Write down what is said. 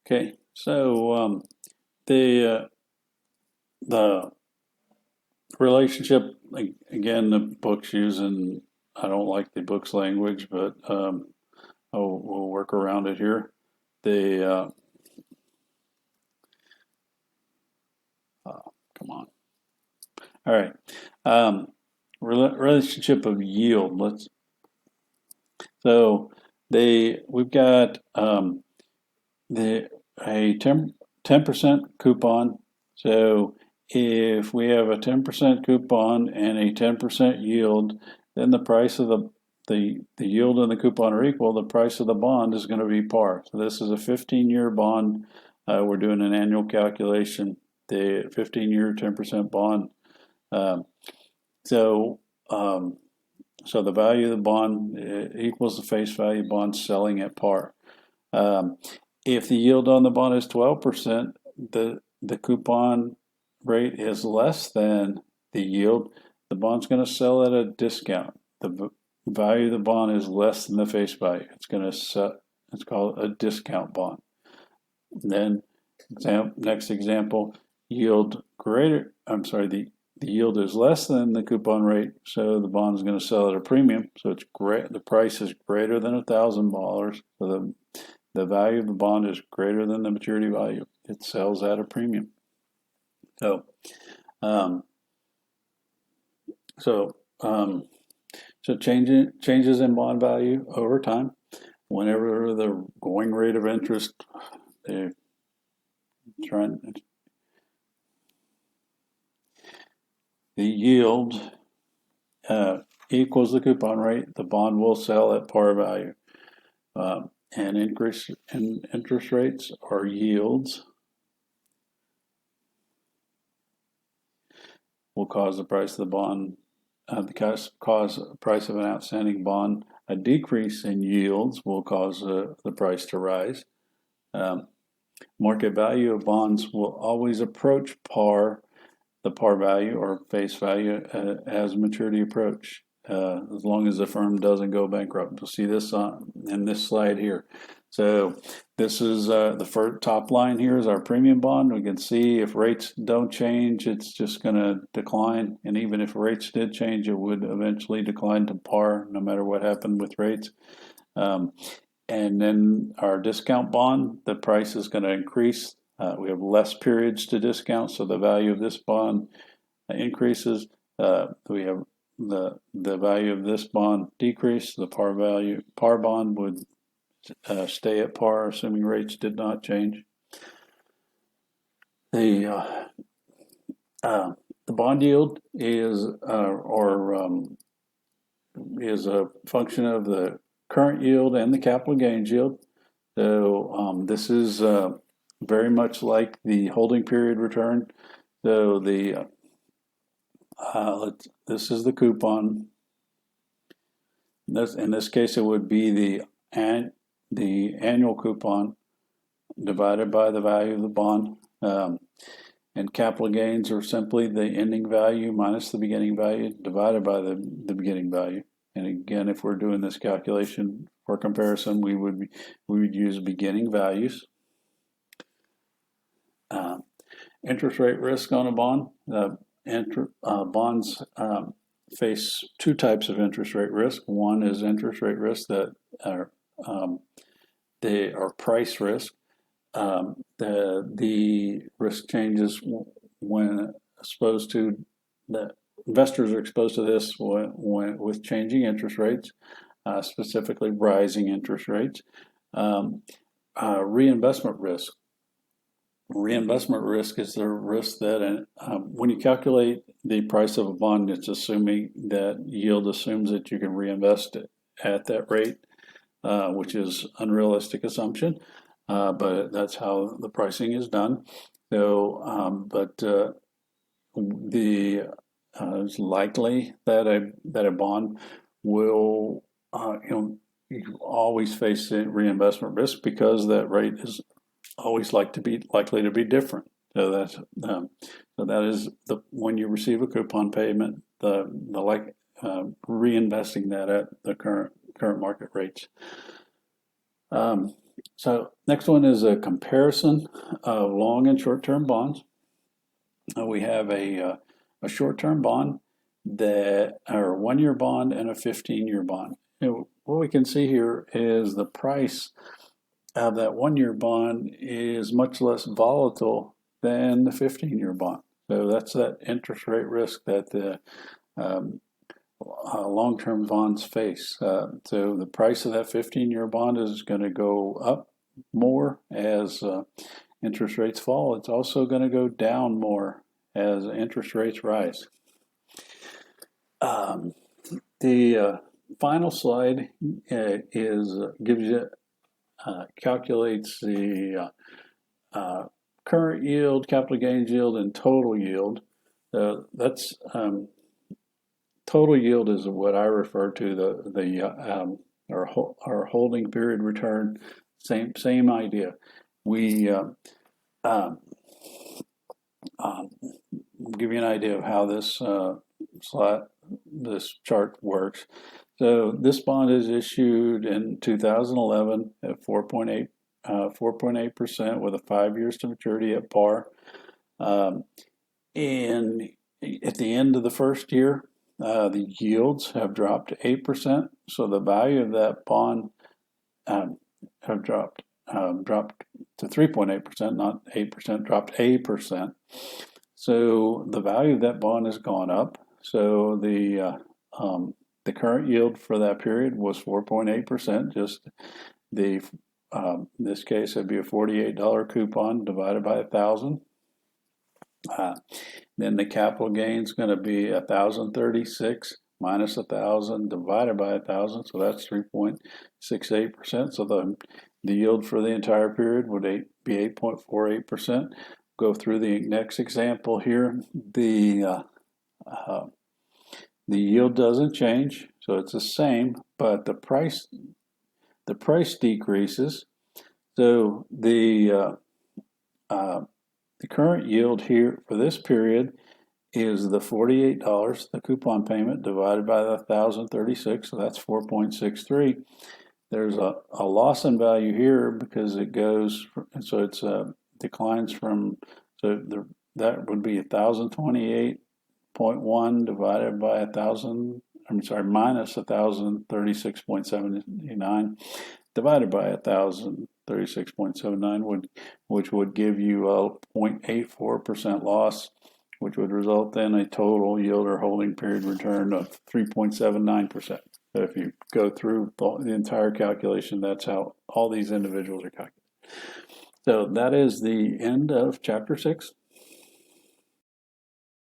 Okay, so the relationship, again, the book's using, I don't like the book's language, but we'll work around it here. The come on. All right. Relationship of yield. We've got a 10% coupon. So if we have a 10% coupon and a 10% yield, then the price of the yield and the coupon are equal. The price of the bond is going to be par. So this is a 15-year bond. We're doing an annual calculation. The 15-year 10% bond. So the value of the bond equals the face value bond selling at par. If the yield on the bond is 12%, the coupon rate is less than the yield, the bond's going to sell at a discount. The value of the bond is less than the face value. It's going to sell. It's called a discount bond. Then, next example, yield greater. I'm sorry, the yield is less than the coupon rate, so the bond is going to sell at a premium. So it's great. The price is greater than $1,000. So the value of the bond is greater than the maturity value. It sells at a premium. So changes in bond value over time. Whenever the going rate of interest, the yield equals the coupon rate, the bond will sell at par value. And increase in interest rates or yields will cause the price of the bond, cause the price of an outstanding bond. A decrease in yields will cause the price to rise. Market value of bonds will always approach par, the par value or face value as maturity approach. As long as the firm doesn't go bankrupt. You'll see this in this slide here. So this is the first top line here is our premium bond. We can see if rates don't change, it's just going to decline. And even if rates did change, it would eventually decline to par no matter what happened with rates. And then our discount bond, the price is going to increase. We have less periods to discount, so the value of this bond increases. We have the value of this bond decrease. The par bond would stay at par, assuming rates did not change. The bond yield is a function of the current yield and the capital gains yield. So this is very much like the holding period return. So this is the coupon. In this case, it would be the annual coupon divided by the value of the bond. And capital gains are simply the ending value minus the beginning value divided by the beginning value. And again, if we're doing this calculation for comparison, we would use beginning values. Interest rate risk on a bond. Bonds face two types of interest rate risk. One is interest rate risk that they are price risk. The risk changes when exposed to the investors are exposed to this with changing interest rates, specifically rising interest rates. Reinvestment risk. Reinvestment risk is the risk that when you calculate the price of a bond, it's assuming that yield assumes that you can reinvest it at that rate, which is unrealistic assumption, but that's how the pricing is done. So, it's likely that a bond will, you always face reinvestment risk because that rate is always likely to be different. So that is when you receive a coupon payment, reinvesting that at the current market rates. So next one is a comparison of long and short-term bonds. We have a short-term bond that, or a 1-year bond and a 15-year bond. And what we can see here is the price of that 1-year bond is much less volatile than the 15-year bond. So that's that interest rate risk that the long-term bonds face. So the price of that 15-year bond is going to go up more as interest rates fall. It's also going to go down more as interest rates rise. The final slide gives you calculates the current yield, capital gains yield, and total yield. That's total yield is what I refer to our holding period return. Same idea. We give you an idea of how this chart works. So this bond is issued in 2011 at 4.8% with a 5 years to maturity at par. And at the end of the first year, the yields have dropped to 8%. So the value of that bond have dropped to 3.8%, not 8%, dropped 8%. So the value of that bond has gone up. So the current yield for that period was 4.8%. Just in this case, it'd be a $48 coupon divided by 1,000. Then the capital gain is going to be 1,036 minus 1,000 divided by 1,000, so that's 3.68%. So the yield for the entire period would be 8.48%. Go through the next example here. The yield doesn't change, so it's the same, but the price decreases. So the current yield here for this period is the $48, the coupon payment, divided by the 1,036, so that's 4.63. There's a loss in value here because it goes, so it's declines from, so that would be 1,028.1 divided by 1,000, minus 1,036.79 divided by 1,036.79, which would give you a 0.84% loss, which would result in a total yield or holding period return of 3.79%. So if you go through the entire calculation, that's how all these individuals are calculated. So that is the end of Chapter 6.